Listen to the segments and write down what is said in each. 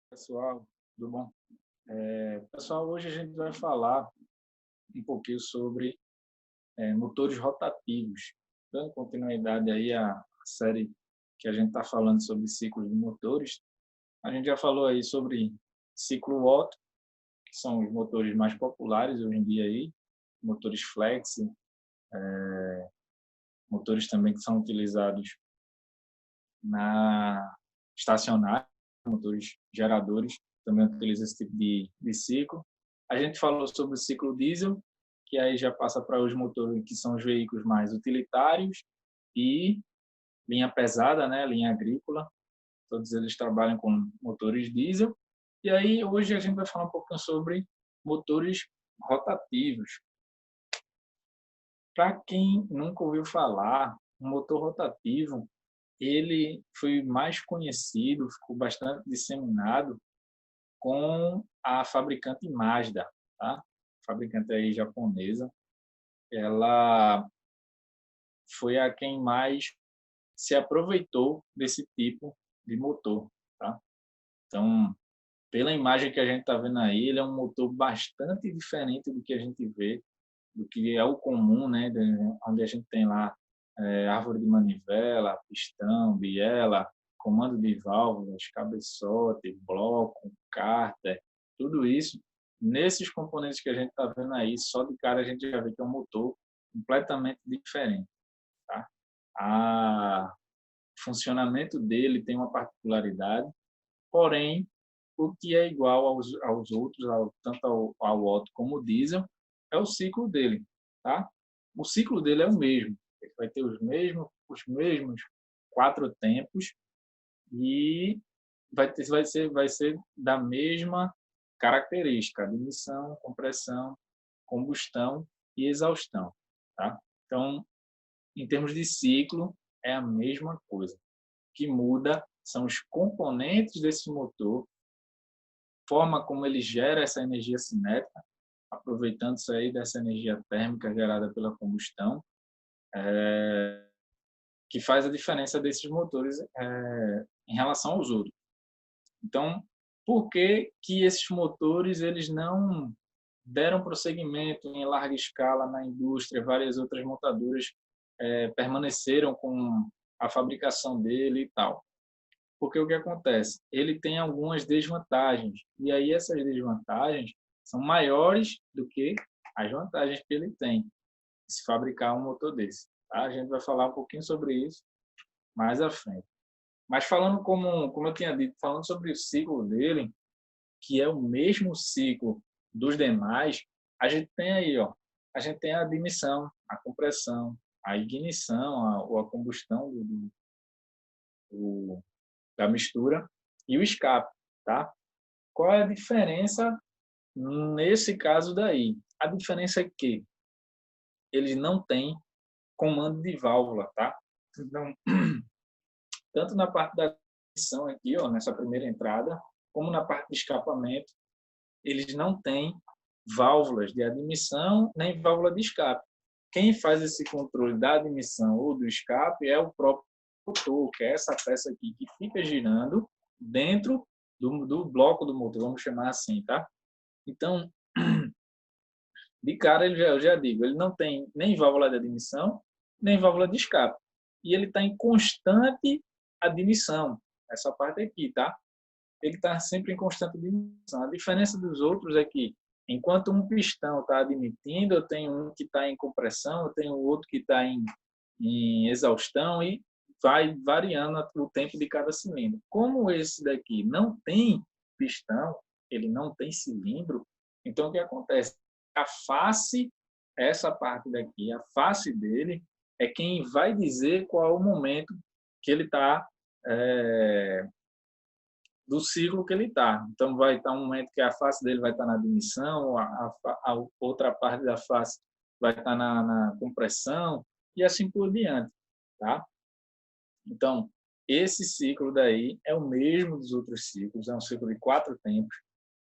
Pessoal, tudo bom? Pessoal, hoje a gente vai falar um pouquinho sobre motores rotativos, dando continuidade aí à série que a gente está falando sobre ciclos de motores. A gente já falou aí sobre ciclo Otto, que são os motores mais populares hoje em dia aí, motores flex, motores também que são utilizados na estacionária, motores geradores, também utiliza esse tipo de ciclo. A gente falou sobre o ciclo diesel, que aí já passa para os motores que são os veículos mais utilitários e linha pesada, né, linha agrícola, todos eles trabalham com motores diesel. E aí hoje a gente vai falar um pouquinho sobre motores rotativos. Para quem nunca ouviu falar, um motor rotativo, ele foi mais conhecido, ficou bastante disseminado com a fabricante Mazda, tá? Fabricante aí japonesa. Ela foi a quem mais se aproveitou desse tipo de motor, tá? Então, pela imagem que a gente está vendo aí, ele é um motor bastante diferente do que a gente vê, do que é o comum, né? Onde a gente tem lá árvore de manivela, pistão, biela, comando de válvulas, cabeçote, bloco, cárter, tudo isso. Nesses componentes que a gente está vendo aí, só de cara a gente já vê que é um motor completamente diferente, tá? O funcionamento dele tem uma particularidade, porém, o que é igual aos outros, tanto ao Otto como o diesel, é o ciclo dele, tá? O ciclo dele é o mesmo, ele vai ter os mesmos 4 tempos e vai ser da mesma característica: admissão, compressão, combustão e exaustão, tá? Então, em termos de ciclo, é a mesma coisa. O que muda são os componentes desse motor, forma como ele gera essa energia cinética, aproveitando-se aí dessa energia térmica gerada pela combustão, que faz a diferença desses motores em relação aos outros. Então, por que que esses motores eles não deram prosseguimento em larga escala na indústria? Várias outras montadoras permaneceram com a fabricação dele e tal. Porque o que acontece? Ele tem algumas desvantagens, e aí essas desvantagens são maiores do que as vantagens que ele tem de se fabricar um motor desse. Tá? A gente vai falar um pouquinho sobre isso mais à frente. Mas falando como eu tinha dito, falando sobre o ciclo dele, que é o mesmo ciclo dos demais, a gente tem aí, ó, a gente tem a admissão, a compressão, a ignição, ou a combustão do, da mistura e o escape, tá? Qual é a diferença nesse caso daí? A diferença é que eles não têm comando de válvula, tá? Então, tanto na parte da ignição aqui, ó, nessa primeira entrada, como na parte de escapamento, eles não têm válvulas de admissão nem válvula de escape. Quem faz esse controle da admissão ou do escape é o próprio motor, que é essa peça aqui que fica girando dentro do bloco do motor, vamos chamar assim, tá? Então, de cara, eu já digo, ele não tem nem válvula de admissão, nem válvula de escape. E ele está em constante admissão, essa parte aqui, tá? Ele está sempre em constante admissão. A diferença dos outros é que, enquanto um pistão está admitindo, eu tenho um que está em compressão, eu tenho outro que está em exaustão e vai variando o tempo de cada cilindro. Como esse daqui não tem pistão, ele não tem cilindro, então o que acontece? A face, essa parte daqui, a face dele, é quem vai dizer qual é o momento que ele está do ciclo que ele está. Então, vai estar um momento que a face dele vai estar na admissão, a outra parte da face vai estar na compressão, e assim por diante. Tá? Então, esse ciclo daí é o mesmo dos outros ciclos, é um ciclo de 4 tempos,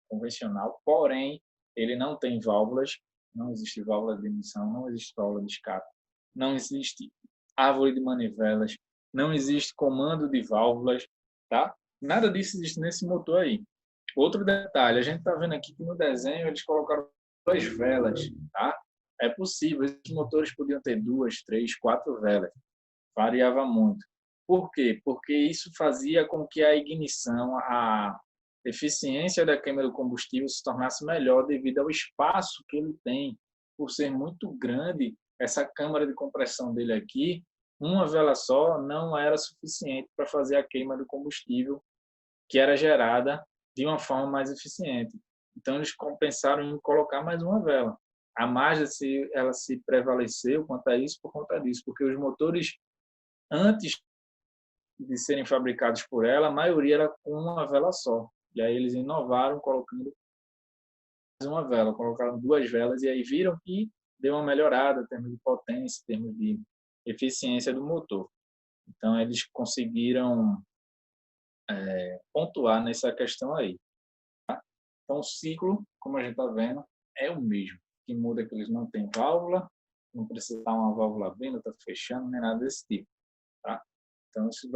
convencional, porém, ele não tem válvulas, não existe válvula de emissão, não existe válvula de escape, não existe árvore de manivelas, não existe comando de válvulas, tá? Nada disso existe nesse motor aí. Outro detalhe, a gente está vendo aqui que no desenho eles colocaram 2 velas, tá? É possível, esses motores podiam ter 2, 3, 4 velas, variava muito. Por quê? Porque isso fazia com que a ignição, a eficiência da queima do combustível se tornasse melhor devido ao espaço que ele tem. Por ser muito grande, essa câmara de compressão dele aqui, uma vela só não era suficiente para fazer a queima do combustível que era gerada de uma forma mais eficiente. Então, eles compensaram em colocar mais uma vela. A Mazda ela se prevaleceu quanto a isso por conta disso, porque os motores, antes de serem fabricados por ela, a maioria era com uma vela só. E aí eles inovaram colocando mais uma vela, colocaram 2 velas, e aí viram que deu uma melhorada em termos de potência, em termos de eficiência do motor. Então, eles conseguiram pontuar nessa questão aí. Então, o ciclo, como a gente está vendo, é o mesmo. O que muda é que eles não têm válvula, não precisa estar uma válvula abrindo, está fechando, nem nada desse tipo. Tá? Então, isso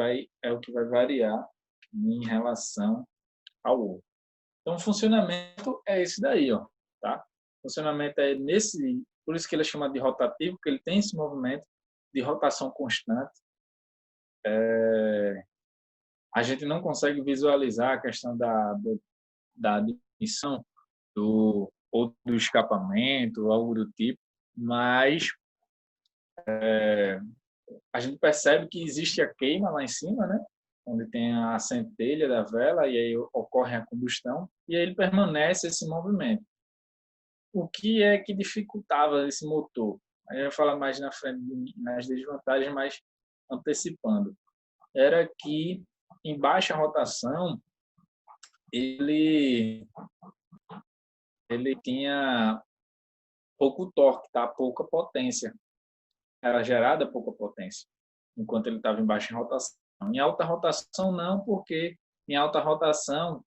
é o que vai variar em relação ao outro. Então, o funcionamento é esse daí, ó, tá? O funcionamento é nesse, por isso que ele é chamado de rotativo, porque ele tem esse movimento de rotação constante. A gente não consegue visualizar a questão da admissão ou do escapamento, algo do tipo, mas a gente percebe que existe a queima lá em cima, né? Onde tem a centelha da vela e aí ocorre a combustão e aí ele permanece esse movimento. O que é que dificultava esse motor? Aí eu vou falar mais na frente nas desvantagens, mas antecipando. Era que em baixa rotação ele ele tinha pouco torque, tá? Pouca potência. Era gerada pouca potência, enquanto ele estava em baixa rotação. Em alta rotação, não, porque em alta rotação,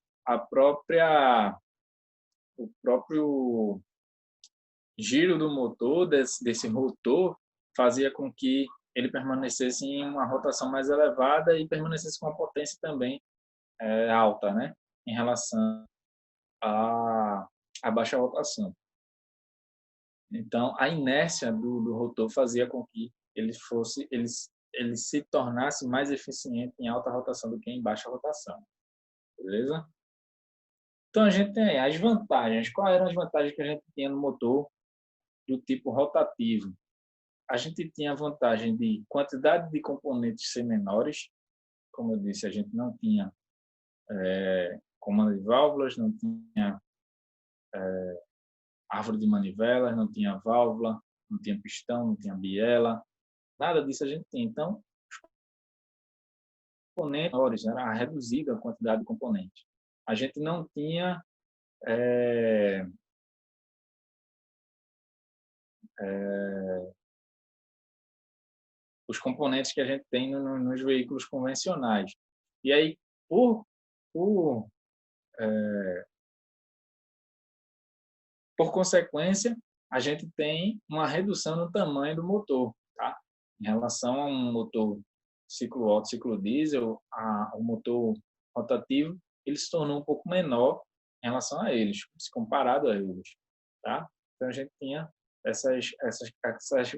o próprio giro do motor, desse rotor, fazia com que ele permanecesse em uma rotação mais elevada e permanecesse com uma potência também alta, né? Em relação à baixa rotação. Então, a inércia do rotor fazia com que ele se tornasse mais eficiente em alta rotação do que em baixa rotação. Beleza? Então, a gente tem as vantagens. Quais eram as vantagens que a gente tinha no motor do tipo rotativo? A gente tinha a vantagem de quantidade de componentes ser menores. Como eu disse, a gente não tinha comando de válvulas, não tinha árvore de manivelas, não tinha válvula, não tinha pistão, não tinha biela. Nada disso a gente tinha. Então, componentes, era reduzida a quantidade de componentes. A gente não tinha os componentes que a gente tem nos veículos convencionais. E aí, por, por consequência, a gente tem uma redução no tamanho do motor, tá? Em relação a um motor ciclo Otto, ciclo diesel, o motor rotativo, ele se tornou um pouco menor em relação a eles, se comparado a eles, tá? Então a gente tinha essas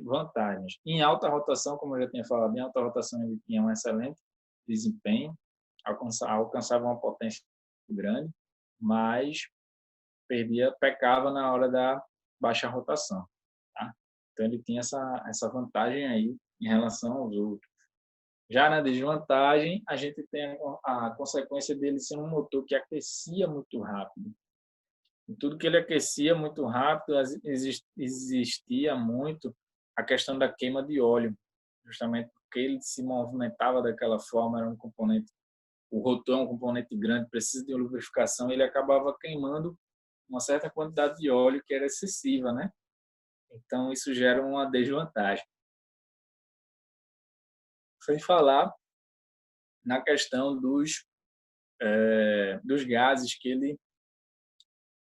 vantagens. Em alta rotação, como eu já tinha falado, em alta rotação ele tinha um excelente desempenho, alcançava uma potência grande, mas pecava na hora da baixa rotação. Tá? Então ele tinha essa vantagem aí em relação aos outros. Já na desvantagem, a gente tem a consequência dele ser um motor que aquecia muito rápido. E tudo que ele aquecia muito rápido, existia muito a questão da queima de óleo, justamente porque ele se movimentava daquela forma, era um componente, o rotor é um componente grande, precisa de lubrificação, ele acabava queimando uma certa quantidade de óleo que era excessiva, né? Então isso gera uma desvantagem. Sem falar na questão dos gases que ele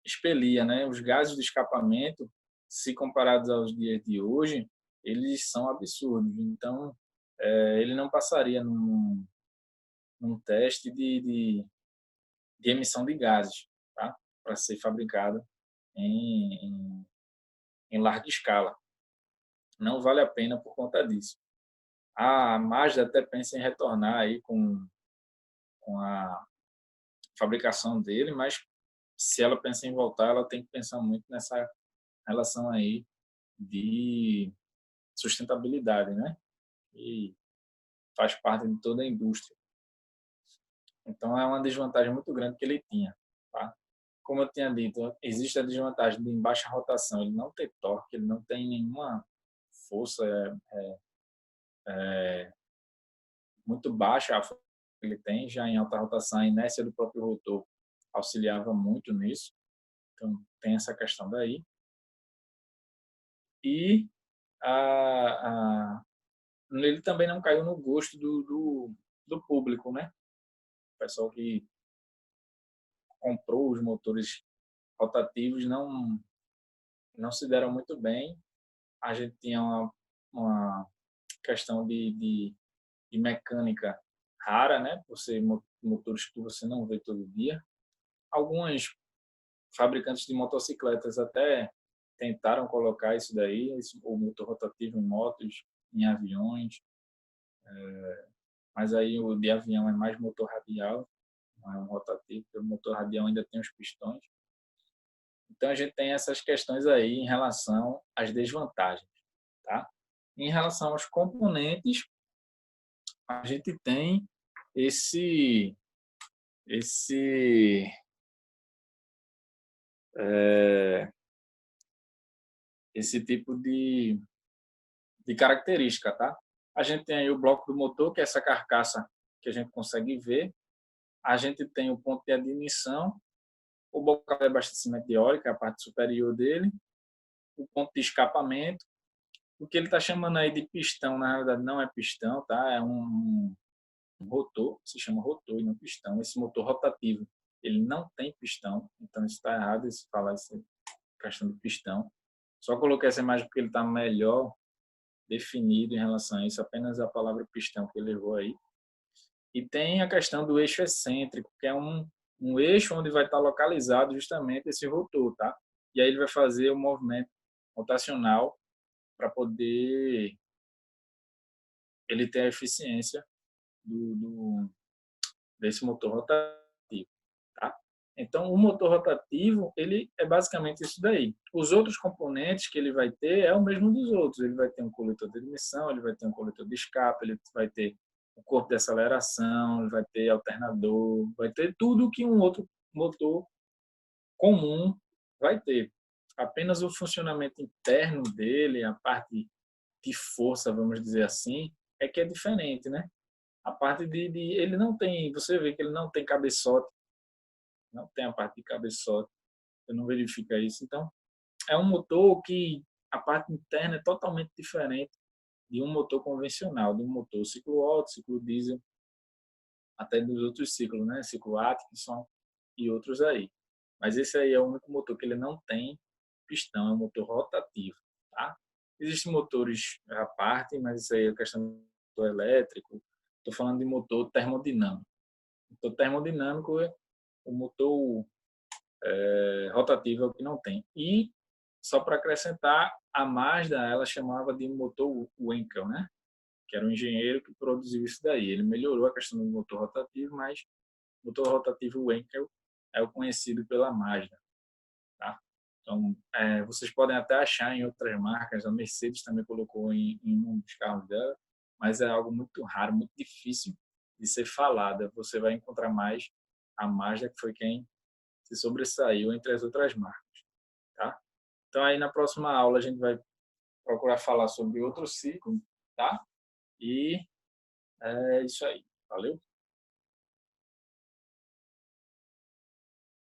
expelia, né? Os gases de escapamento, se comparados aos dias de hoje, eles são absurdos. Então, ele não passaria num teste de emissão de gases. tá? Para ser fabricada em larga escala. Não vale a pena por conta disso. A Mazda até pensa em retornar aí com a fabricação dele, mas se ela pensa em voltar, ela tem que pensar muito nessa relação aí de sustentabilidade, né? E faz parte de toda a indústria. Então, é uma desvantagem muito grande que ele tinha, tá? Como eu tinha dito, existe a desvantagem de em baixa rotação, ele não tem torque, ele não tem nenhuma força muito baixa a força que ele tem, já em alta rotação, a inércia do próprio rotor auxiliava muito nisso, então tem essa questão daí. E ele também não caiu no gosto do público, né? O pessoal que comprou os motores rotativos não se deram muito bem. A gente tinha uma questão de mecânica rara, né? Por ser motores que você não vê todo dia. Alguns fabricantes de motocicletas até tentaram colocar isso daí, o motor rotativo em motos, em aviões, mas aí o de avião é mais motor radial, não é um rotativo, porque o motor radial ainda tem os pistões. Então a gente tem essas questões aí em relação às desvantagens, tá? Em relação aos componentes, a gente tem esse esse é, esse tipo de característica, tá? A gente tem aí o bloco do motor, que é essa carcaça que a gente consegue ver. A gente tem o ponto de admissão, o bocal de abastecimento eólico, a parte superior dele, o ponto de escapamento. O que ele está chamando aí de pistão, na realidade não é pistão, tá? É um rotor, se chama rotor e não pistão. Esse motor rotativo, ele não tem pistão, então isso está errado, se falar essa questão de pistão. Só coloquei essa imagem porque ele está melhor definido em relação a isso, apenas a palavra pistão que ele levou aí. E tem a questão do eixo excêntrico, que é um eixo onde vai estar localizado justamente esse rotor, tá? E aí ele vai fazer o movimento rotacional para poder ele ter a eficiência desse motor rotativo, tá? Então, o motor rotativo, ele é basicamente isso daí. Os outros componentes que ele vai ter é o mesmo dos outros. Ele vai ter um coletor de admissão, ele vai ter um coletor de escape, ele vai ter o corpo de aceleração, ele vai ter alternador, vai ter tudo que um outro motor comum vai ter. Apenas o funcionamento interno dele, a parte de força, vamos dizer assim, é que é diferente, né? A parte ele não tem, você vê que ele não tem cabeçote, não tem a parte de cabeçote, você não verifica isso. Então, é um motor que a parte interna é totalmente diferente de um motor convencional, de um motor ciclo Otto, ciclo diesel, até dos outros ciclos, né? Ciclo Atkinson e outros aí. Mas esse aí é o único motor que ele não tem pistão, é um motor rotativo, tá? Existem motores à parte, mas isso aí é questão do motor elétrico. Estou falando de motor termodinâmico. O motor termodinâmico é o motor rotativo é o que não tem. E, só para acrescentar, a Mazda, ela chamava de motor Wankel, né? Que era um engenheiro que produziu isso daí. Ele melhorou a questão do motor rotativo, mas o motor rotativo Wankel é o conhecido pela Mazda, tá? Então, vocês podem até achar em outras marcas, a Mercedes também colocou em um dos carros dela, mas é algo muito raro, muito difícil de ser falada. Você vai encontrar mais a Mazda, que foi quem se sobressaiu entre as outras marcas, tá? Então, aí na próxima aula a gente vai procurar falar sobre outro ciclo, tá? E é isso aí. Valeu?